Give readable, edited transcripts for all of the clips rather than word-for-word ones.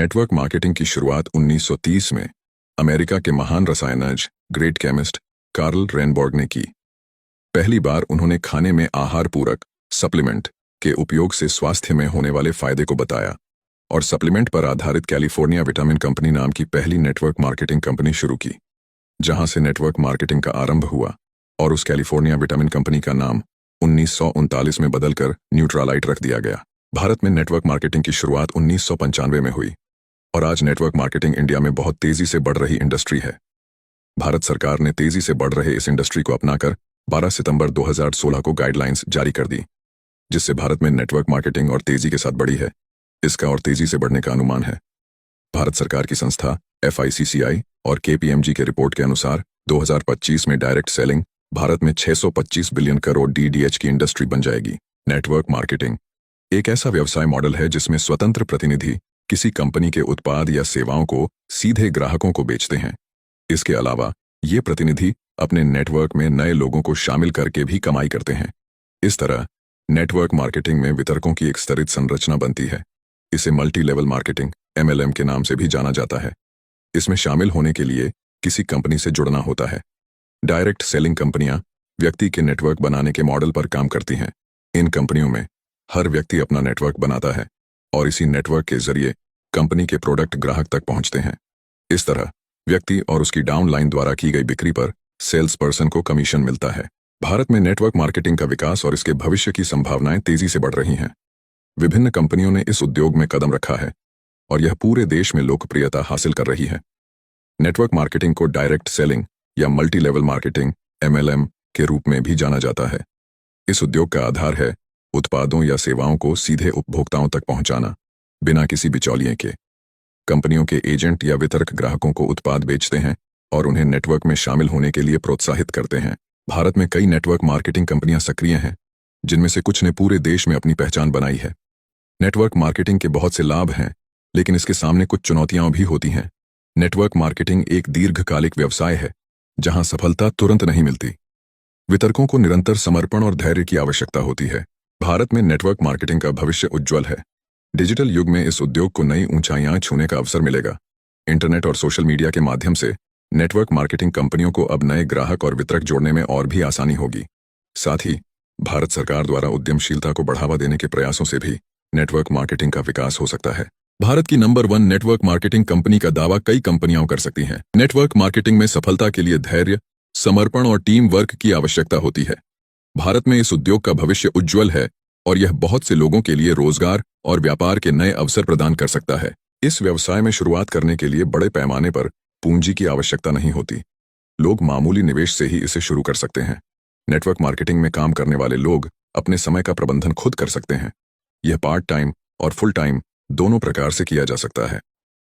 Network marketing की शुरुआत 1930 में अमेरिका के महान रसायनज्ञ ग्रेट केमिस्ट कार्ल रेनबॉर्ग ने की। पहली बार उन्होंने खाने में आहार पूरक सप्लीमेंट के उपयोग से स्वास्थ्य में होने वाले फायदे को बताया और सप्लीमेंट पर आधारित कैलिफोर्निया विटामिन कंपनी नाम की पहली नेटवर्क मार्केटिंग कंपनी शुरू की, जहां से नेटवर्क मार्केटिंग का आरंभ हुआ और उस कैलिफोर्निया विटामिन कंपनी का नाम 1939 में बदलकर न्यूट्रालाइट रख दिया गया। भारत में नेटवर्क मार्केटिंग की शुरुआत 1995 में हुई और आज नेटवर्क मार्केटिंग इंडिया में बहुत तेजी से बढ़ रही इंडस्ट्री है। भारत सरकार ने तेजी से बढ़ रहे इस इंडस्ट्री को अपनाकर 12 सितंबर 2016 को गाइडलाइंस जारी कर दी, जिससे भारत में नेटवर्क मार्केटिंग और तेजी के साथ बढ़ी है। इसका और तेजी से बढ़ने का अनुमान है। भारत सरकार की संस्था FICCI और KPMG के रिपोर्ट के अनुसार 2025 में डायरेक्ट सेलिंग भारत में 625 बिलियन करोड़ DDH की इंडस्ट्री बन जाएगी। नेटवर्क मार्केटिंग एक ऐसा व्यवसाय मॉडल है जिसमें स्वतंत्र प्रतिनिधि किसी कंपनी के उत्पाद या सेवाओं को सीधे ग्राहकों को बेचते हैं। इसके अलावा ये प्रतिनिधि अपने नेटवर्क में नए लोगों को शामिल करके भी कमाई करते हैं। इस तरह नेटवर्क मार्केटिंग में वितरकों की एक स्तरित संरचना बनती है। इसे मल्टी लेवल मार्केटिंग MLM के नाम से भी जाना जाता है। इसमें शामिल होने के लिए किसी कंपनी से जुड़ना होता है। डायरेक्ट सेलिंग कंपनियां व्यक्ति के नेटवर्क बनाने के मॉडल पर काम करती हैं। इन कंपनियों में हर व्यक्ति अपना नेटवर्क बनाता है और इसी नेटवर्क के जरिए कंपनी के प्रोडक्ट ग्राहक तक पहुंचते हैं। इस तरह व्यक्ति और उसकी डाउनलाइन द्वारा की गई बिक्री पर सेल्स पर्सन को कमीशन मिलता है। भारत में नेटवर्क मार्केटिंग का विकास और इसके भविष्य की संभावनाएं तेजी से बढ़ रही हैं। विभिन्न कंपनियों ने इस उद्योग में कदम रखा है और यह पूरे देश में लोकप्रियता हासिल कर रही है। नेटवर्क मार्केटिंग को डायरेक्ट सेलिंग या मल्टी लेवल मार्केटिंग MLM के रूप में भी जाना जाता है। इस उद्योग का आधार है उत्पादों या सेवाओं को सीधे उपभोक्ताओं तक पहुंचाना, बिना किसी बिचौलिए के। कंपनियों के एजेंट या वितरक ग्राहकों को उत्पाद बेचते हैं और उन्हें नेटवर्क में शामिल होने के लिए प्रोत्साहित करते हैं। भारत में कई नेटवर्क मार्केटिंग कंपनियां सक्रिय हैं, जिनमें से कुछ ने पूरे देश में अपनी पहचान बनाई है। नेटवर्क मार्केटिंग के बहुत से लाभ हैं, लेकिन इसके सामने कुछ चुनौतियां भी होती हैं। नेटवर्क मार्केटिंग एक दीर्घकालिक व्यवसाय है, जहां सफलता तुरंत नहीं मिलती। वितरकों को निरंतर समर्पण और धैर्य की आवश्यकता होती है। भारत में नेटवर्क मार्केटिंग का भविष्य उज्जवल है। डिजिटल युग में इस उद्योग को नई ऊंचाइयां छूने का अवसर मिलेगा। इंटरनेट और सोशल मीडिया के माध्यम से नेटवर्क मार्केटिंग कंपनियों को अब नए ग्राहक और वितरक जोड़ने में और भी आसानी होगी। साथ ही भारत सरकार द्वारा उद्यमशीलता को बढ़ावा देने के प्रयासों से भी नेटवर्क मार्केटिंग का विकास हो सकता है। भारत की नंबर 1 नेटवर्क मार्केटिंग कंपनी का दावा कई कंपनियां कर सकती हैं। नेटवर्क मार्केटिंग में सफलता के लिए धैर्य, समर्पण और टीम वर्क की आवश्यकता होती है। भारत में इस उद्योग का भविष्य उज्जवल है और यह बहुत से लोगों के लिए रोजगार और व्यापार के नए अवसर प्रदान कर सकता है। इस व्यवसाय में शुरुआत करने के लिए बड़े पैमाने पर पूंजी की आवश्यकता नहीं होती। लोग मामूली निवेश से ही इसे शुरू कर सकते हैं। नेटवर्क मार्केटिंग में काम करने वाले लोग अपने समय का प्रबंधन खुद कर सकते हैं। यह पार्ट टाइम और फुल टाइम दोनों प्रकार से किया जा सकता है।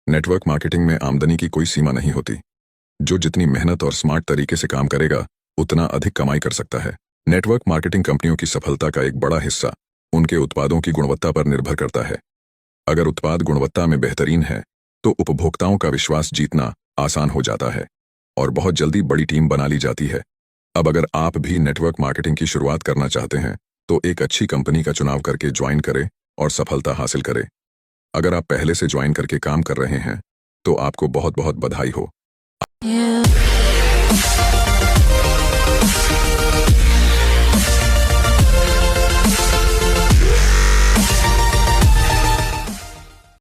नेटवर्क मार्केटिंग में आमदनी की कोई सीमा नहीं होती। जो जितनी मेहनत और स्मार्ट तरीके से काम करेगा, उतना अधिक कमाई कर सकता है। नेटवर्क मार्केटिंग कंपनियों की सफलता का एक बड़ा हिस्सा उनके उत्पादों की गुणवत्ता पर निर्भर करता है। अगर उत्पाद गुणवत्ता में बेहतरीन है, तो उपभोक्ताओं का विश्वास जीतना आसान हो जाता है और बहुत जल्दी बड़ी टीम बना ली जाती है। अब अगर आप भी नेटवर्क मार्केटिंग की शुरुआत करना चाहते हैं, तो एक अच्छी कंपनी का चुनाव करके ज्वाइन करें और सफलता हासिल करें। अगर आप पहले से ज्वाइन करके काम कर रहे हैं, तो आपको बहुत बहुत बधाई हो।